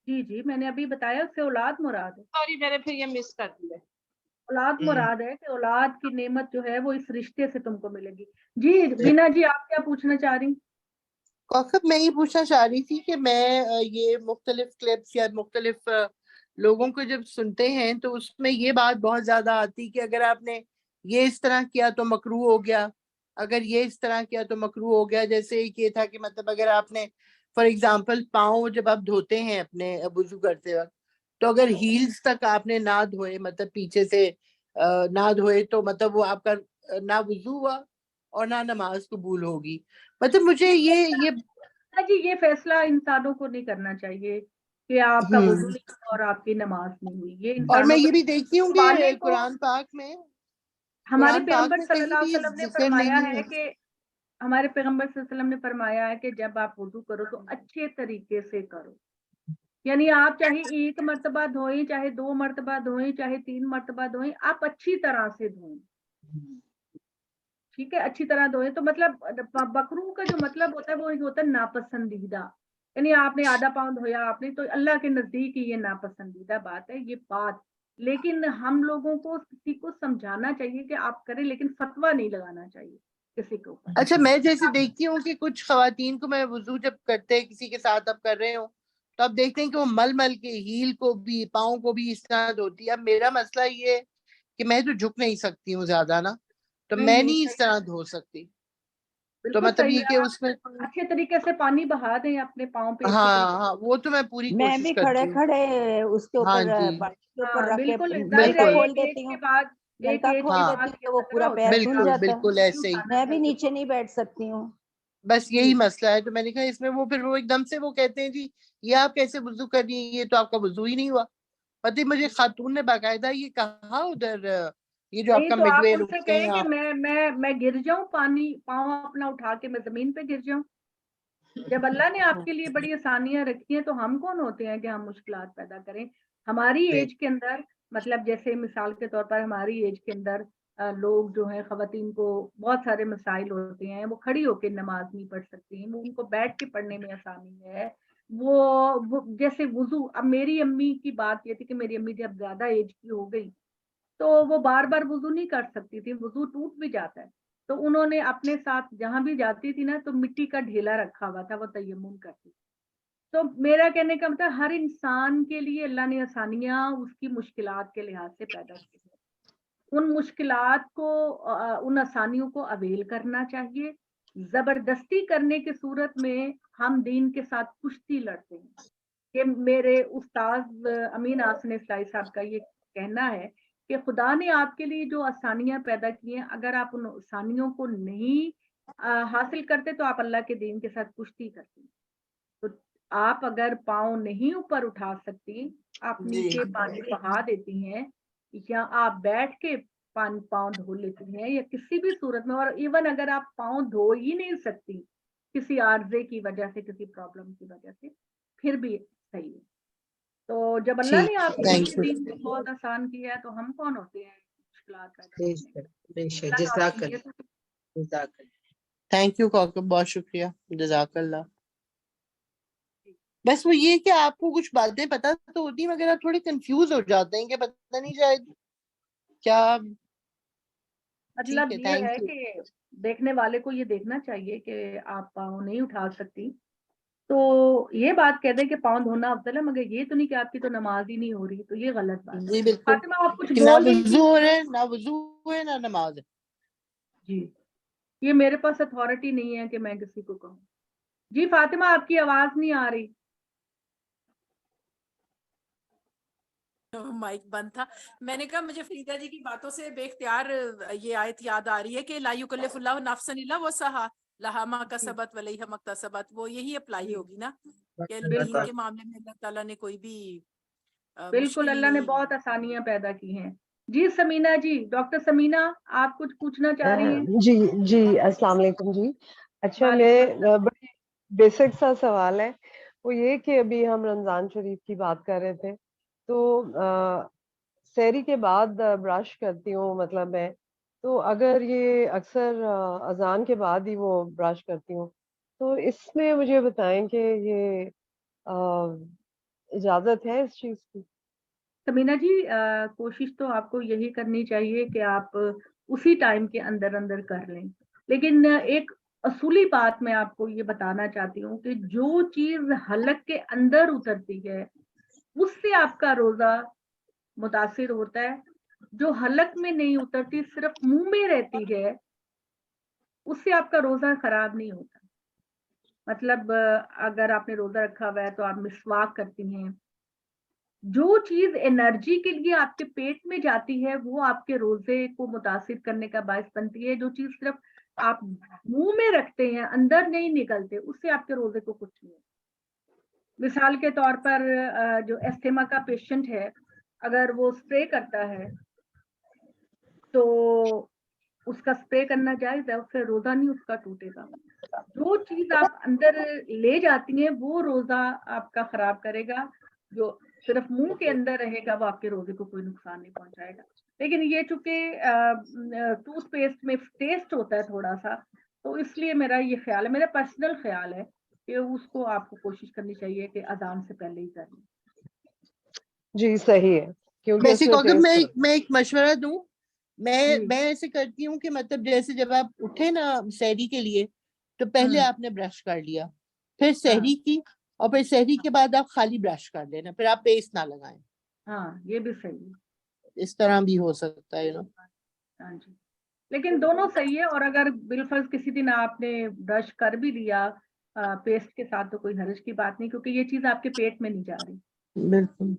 جی جی میں نے ابھی بتایا, اس سے اولاد مراد ہے. سوری میں نے پھر یہ مس کر دیا. اولاد مراد ہے کہ اولاد کی نعمت جو ہے وہ اس رشتے سے تم کو ملے گی. جی بینا جی آپ کیا پوچھنا چاہ رہی؟ کوثر میں یہ پوچھنا چاہ رہی تھی کہ میں یہ مختلف کلپس یا مختلف لوگوں کو جب سنتے ہیں تو اس میں یہ بات بہت زیادہ آتی کہ اگر آپ نے یہ اس طرح کیا تو مکروہ ہو گیا, اگر یہ اس طرح کیا تو مکروہ ہو گیا. جیسے ایک یہ تھا کہ مطلب اگر آپ نے فار ایگزامپل پاؤں جب آپ دھوتے ہیں اپنے وضو کرتے وقت, تو اگر ہیلز تک آپ نے نہ دھوئے, مطلب پیچھے سے نہ دھوئے, تو مطلب وہ آپ کا نہ وضو ہوا اور نہ نماز قبول ہوگی. مطلب مجھے یہ جی یہ فیصلہ انسانوں کو نہیں کرنا چاہیے کہ آپ کا وضو نہیں ہوا اور آپ کی نماز نہیں ہوئی. یہ اور میں انسانوں یہ کا بھی دیکھتی ہوں کہ قرآن پاک میں ہمارے قرآن پاک پیغمبر میں صلی کہیں اللہ بھی علیہ یہ وسلم نے ذکر فرمایا نہیں ہے کہ ہمارے پیغمبر صلی اللہ علیہ وسلم نے فرمایا ہے کہ جب آپ وضو کرو تو اچھے طریقے سے کرو. یعنی آپ چاہے ایک مرتبہ دھوئیں, چاہے 2 مرتبہ دھوئیں, چاہے 3 مرتبہ دھوئیں, آپ اچھی طرح سے دھوئیں. ٹھیک ہے, اچھی طرح دھوئیں. تو مطلب مکروہ کا جو مطلب ہوتا ہے وہ ہوتا ہے ناپسندیدہ. یعنی آپ نے آدھا پاؤں دھویا آپ نے, تو اللہ کے نزدیک یہ ناپسندیدہ بات ہے یہ بات. لیکن ہم لوگوں کو کسی کو سمجھانا چاہیے کہ آپ کریں, لیکن فتویٰ نہیں لگانا چاہیے کسی کے اوپر. اچھا میں جیسے دیکھتی ہوں کہ کچھ خواتین کو میں وضو جب کرتے ہیں کسی کے ساتھ اب کر رہے ہوں تو آپ دیکھتے ہیں کہ وہ مل مل کے ہیل کو بھی پاؤں کو بھی اس طرح دھوتی ہے. اب میرا مسئلہ یہ ہے کہ میں تو جھک نہیں سکتی ہوں زیادہ نا, تو میں نہیں اس طرح دھو سکتی. تو بالکل مطلب صحیح یہ ہے, کہ آپ اس میں اچھے طریقے سے پانی بہا دیں اپنے پاؤں پہ اچھی طریقے ہاں وہ تو میں پوری میں کوشش بھی کرتی کھڑے ہوں. کھڑے اس کے ہاں اوپر جی بالٹی کے اوپر ہاں رکھ کے بالکل ظاہر نلکا ہے, بالکل کھول ایک ایج دیتی کے ہوں, بعد ایک نلکا ایج کھول کے ہاں بعد دیتی ہوں یہ تو وہ خطرہ پورا ہوتا پیر ہے کہ دھل بالکل آپ جاتا بالکل ہے. ایسے ہی. میں بھی نیچے نہیں بیٹھ سکتی ہوں. بس یہی مسئلہ ہے. تو میں نے کہا اس میں وہ پھر وہ ایک دم سے وہ کہتے ہیں جی یہ آپ کیسے وضو کر رہی ہیں, یہ تو آپ کا وضو ہی نہیں ہوا. پتہ مجھے خاتون نے باقاعدہ یہ کہا ادھر یہ جو آپ نہیں کا تو مڈ آپ وے ان سے روکتے کہیں ہیں کہ آپ. میں گر جاؤں, پانی پاؤں اپنا اٹھا کے میں زمین پہ گر جاؤں. جب اللہ نے آپ کے لیے بڑی آسانیاں رکھی ہیں تو ہم کون ہوتے ہیں کہ ہم مشکلات پیدا کریں. ہماری ایج کے اندر مطلب جیسے مثال کے طور پر ہماری ایج کے اندر لوگ جو ہیں خواتین کو بہت سارے مسائل ہوتے ہیں, وہ کھڑی ہو کے نماز نہیں پڑھ سکتی, وہ ان کو بیٹھ کے پڑھنے میں آسانی ہے. وہ جیسے وضو, اب میری امی کی بات یہ تھی کہ میری امی جب زیادہ ایج کی ہو گئی تو وہ بار بار وضو نہیں کر سکتی تھی, وضو ٹوٹ بھی جاتا ہے. تو انہوں نے اپنے ساتھ جہاں بھی جاتی تھی نا تو مٹی کا ڈھیلا رکھا ہوا تھا, وہ تیمم کرتی. تو میرا کہنے کا مطلب ہر انسان کے لیے اللہ نے آسانیاں اس کی مشکلات کے لحاظ سے پیدا کی ہیں. ان مشکلات کو ان آسانیوں کو اویل کرنا چاہیے. زبردستی کرنے کی صورت میں ہم دین کے ساتھ کشتی لڑتے ہیں. کہ میرے استاد امین آسن اسلائی صاحب کا یہ کہنا ہے کہ خدا نے آپ کے لیے جو آسانیاں پیدا کی ہیں, اگر آپ ان آسانیوں کو نہیں حاصل کرتے تو آپ اللہ کے دین کے ساتھ کشتی کرتے ہیں. تو آپ اگر پاؤں نہیں اوپر اٹھا سکتی, آپ نیچے پانی بہا دیتی ہیں, یا آپ بیٹھ کے پاؤں دھو لیتی ہیں, یا کسی بھی صورت میں, اور ایون اگر آپ پاؤں دھو ہی نہیں سکتی کسی عارضے کی وجہ سے, کسی پرابلم کی وجہ سے, پھر بھی صحیح ہے. تو جب اللہ نے آپ کے لیے دین کو بہت آسان کیا ہے تو ہم کون ہوتے ہیں مشکلات پیدا کرنے کے. تھینک یو کوکب, بہت شکریہ, جزاک اللہ. بس وہ یہ کہ آپ کو کچھ باتیں پتہ تو ہوتی ہیں مگر آپ تھوڑے کنفیوز ہو جاتے ہیں کہ پتہ نہیں شاید کیا. مطلب یہ ہے کہ دیکھنے والے کو یہ دیکھنا چاہیے کہ آپ پاؤں نہیں اٹھا سکتی تو یہ بات کہہ دیں کہ پاؤں دھونا افضل ہے, مگر یہ تو نہیں کہ آپ کی تو نماز ہی نہیں ہو رہی, تو یہ غلط بات ہے. جی بالکل, فاطمہ آپ کچھ کہ نہ بول رہی تھی. وضو ہو رہا ہے, نہ وضو ہے, نہ نماز ہے. جی یہ میرے پاس اتھارٹی نہیں ہے کہ میں کسی کو کہوں. جی فاطمہ آپ کی آواز نہیں آ رہی. مائک بند تھا. میں نے کہا مجھے فریدہ جی کی باتوں سے بے اختیار یہ آیت یاد آ رہی ہے کہ لا یکلف اللہ نفسا الا وسعہا, لہما کسبت ولیہا مکتسبت، وہ یہی اپلائی ہوگی نا کہ دین بالکل کے معاملے میں اللہ تعالیٰ نے کوئی بھی بالکل، مشکل اللہ نے نہیں بہت آسانیاں پیدا کی ہیں. جی سمینہ جی، ڈاکٹر سمینہ آپ کچھ پوچھنا چاہ رہی ہیں؟ جی جی السلام علیکم جی. اچھا وعلیکم میں بڑی بیسک سا سوال ہے، وہ یہ کہ ابھی ہم رمضان شریف کی بات کر رہے تھے، تو سحری کے بعد برش کرتی ہوں مطلب میں، تو اگر یہ اکثر اذان کے بعد ہی وہ برش کرتی ہوں، تو اس میں مجھے بتائیں کہ یہ اجازت ہے اس چیز کی؟ سمینہ جی کوشش تو آپ کو یہی کرنی چاہیے کہ آپ اسی ٹائم کے اندر اندر کر لیں، لیکن ایک اصولی بات میں آپ کو یہ بتانا چاہتی ہوں کہ جو چیز حلق کے اندر اترتی ہے اس سے آپ کا روزہ متاثر ہوتا ہے، جو حلق میں نہیں اترتی صرف منہ میں رہتی ہے اس سے آپ کا روزہ خراب نہیں ہوتا. مطلب اگر آپ نے روزہ رکھا ہوا ہے تو آپ مسواک کرتی ہیں، جو چیز انرجی کے لیے آپ کے پیٹ میں جاتی ہے وہ آپ کے روزے کو متاثر کرنے کا باعث بنتی ہے. جو چیز صرف آپ منہ میں رکھتے ہیں اندر نہیں نکلتے اس سے آپ کے روزے کو کچھ نہیں ہے. مثال کے طور پر جو استھما کا پیشنٹ ہے اگر وہ اسپرے کرتا ہے تو اس کا اسپرے کرنا جائز ہے، اس سے روزہ نہیں اس کا ٹوٹے گا. جو چیز آپ اندر لے جاتی ہیں وہ روزہ آپ کا خراب کرے گا، جو صرف منہ کے اندر رہے گا وہ آپ کے روزے کو کوئی نقصان نہیں پہنچائے گا. لیکن یہ چونکہ ٹوتھ پیسٹ میں ٹیسٹ ہوتا ہے تھوڑا سا، تو اس لیے میرا یہ خیال ہے، میرا پرسنل خیال ہے کہ اس کو آپ کو کوشش کرنی چاہیے کہ اذان سے پہلے ہی کر لیں. جی صحیح ہے، کیونکہ اس ویسے میں اگر ٹیسٹ میں ایک مشورہ دوں، جی میں ایسے کرتی ہوں کہ مطلب جیسے جب آپ اٹھے نا سحری کے لیے تو پہلے آپ نے برش کر لیا، پھر سحری کی، اور پھر سحری کے بعد آپ خالی برش کر لینا، پھر آپ پیسٹ نہ لگائیں. ہاں یہ بھی صحیح ہے. اس طرح بھی ہو سکتا ہے نا. ہاں جی، لیکن دونوں صحیح ہے. اور اگر بالفرض کسی دن آپ نے برش کر بھی لیا پیسٹ کے ساتھ تو کوئی حرج کی بات نہیں، کیونکہ یہ چیز آپ کے پیٹ میں نہیں جا رہی. بالکل.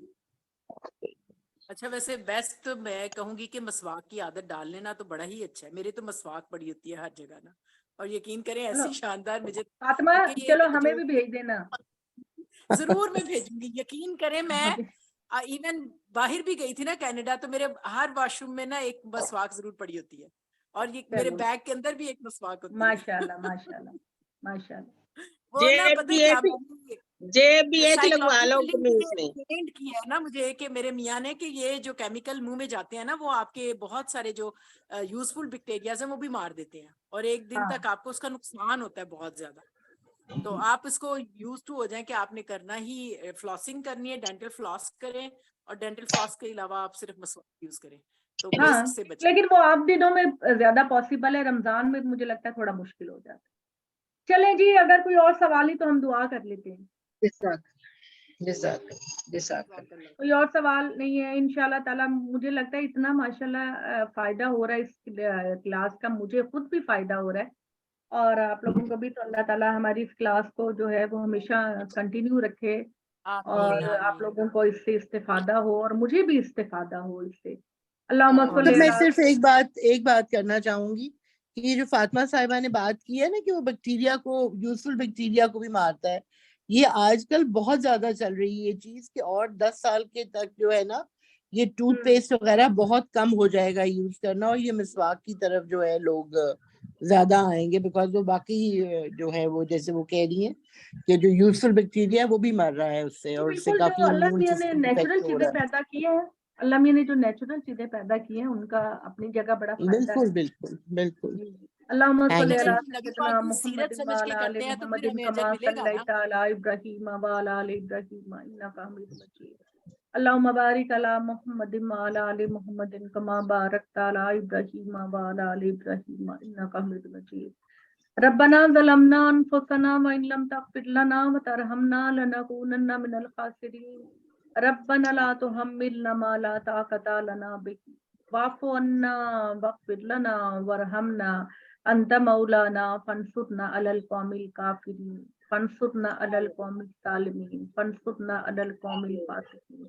اچھا ویسے بیسٹ میں کہوں گی کہ مسواک کی عادت ڈال لینا تو بڑا ہی اچھا ہے. میرے تو مسواک پڑی ہوتی ہے ہر جگہ نا، اور یقین کریں ایسی شاندار مجھے فاطمہ کیونکہ چلو یہ ہمیں جو بھی بھیج دینا. ضرور میں بھیجوں گی، یقین کریں میں ایون باہر بھی گئی تھی نا کینیڈا، تو میرے ہر واش روم میں نا ایک مسواک ضرور پڑی ہوتی ہے، اور یہ میرے چلو بیگ کے اندر بھی ایک مسواک ہوتی ہے. ماشاء اللہ ماشاء اللہ ماشاء اللہ. وہ نا پتہ ہے کیا لگوا لو قمیص میں. ٹرینڈ کیا ہے نا مجھے کہ میرے میاں نے کہ یہ جو کیمیکل منہ میں جاتے ہیں نا وہ آپ کے بہت سارے جو یوزفل بیکٹیریاز ہیں وہ بھی مار دیتے ہیں، اور ایک دن ہاں تک آپ کو اس کا نقصان ہوتا ہے بہت زیادہ. تو آپ اس کو یوز ٹو ہو جائیں کہ آپ نے کرنا ہی فلاسنگ کرنی ہے، ڈینٹل فلاس کریں، اور ڈینٹل فلاس کے علاوہ آپ صرف مسواک یوز کریں تو ہاں، پیسٹ سے بچیں. لیکن وہ آپ دنوں میں زیادہ پاسبل ہے، رمضان میں مجھے لگتا ہے تھوڑا مشکل ہو جاتا ہے. چلیں جی، اگر کوئی اور سوال ہی تو ہم دعا کر لیتے ہیں. کوئی اور سوال نہیں ہے انشاءاللہ تعالی. مجھے لگتا ہے اتنا ماشاءاللہ فائدہ ہو رہا ہے اس کلاس کا، مجھے خود بھی فائدہ ہو رہا ہے، اور آپ لوگوں کو بھی. تو اللہ تعالی ہماری اس کلاس کو جو ہے وہ ہمیشہ کنٹینیو رکھے، اور آمین آپ آمین. لوگوں کو اس سے استفادہ ہو اور مجھے بھی استفادہ ہو اس سے. اللہم صلی مطلب میں علی. صرف ایک بات کرنا چاہوں گی کہ یہ جو فاطمہ صاحبہ نے بات کی ہے نا کہ وہ بیکٹیریا کو، یوزفل بیکٹیریا کو بھی مارتا ہے، یہ آج کل بہت زیادہ چل رہی ہے یہ چیز کہ اور 10 سال کے تک جو ہے نا یہ ٹوتھ پیسٹ وغیرہ بہت کم ہو جائے گا یوز کرنا، اور یہ مسواک کی طرف جو ہے لوگ زیادہ آئیں گے، بیکاز وہ باقی جو ہے وہ جیسے وہ کہہ رہی ہیں کہ جو یوزفل بیکٹیریا ہے وہ بھی مر رہا ہے اس سے، اور اس سے بالکل جو کافی اللہ امیون میاں نے سسٹم نیچرل افیکٹ ہو چیزیں رہا ہے. پیدا کی ہیں، اللہ میاں نے جو نیچرل چیزیں پیدا کی ہیں ان کا اپنی جگہ بڑا فائدہ ہے. بالکل بالکل بالکل. اللہم صلی تھینک علی یو. اگر نبی سیدنا پاک کی محمد سیرت سمجھ کے وعلی آل کرتے ہیں تو محمد پھر ہمیں اجر کما ملے گا نا. صلیت علی ابراہیم وعلی آل ابراہیم انک حمید مجید. اللہم بارک علی محمد وعلی آل محمد کما بارکت علی ابراہیم وعلی آل ابراہیم انک حمید مجید. ربنا ظلمنا انفسنا وان لم تغفر لنا وترحمنا لنكونن من الخاسرین. ربنا لا تحملنا ما لا طاقة لنا به واعف عنا واغفر لنا وارحمنا انت مولانا فانصرنا على القوم الكافرين فانصرنا على القوم الظالمين فانصرنا على القوم الفاسقين.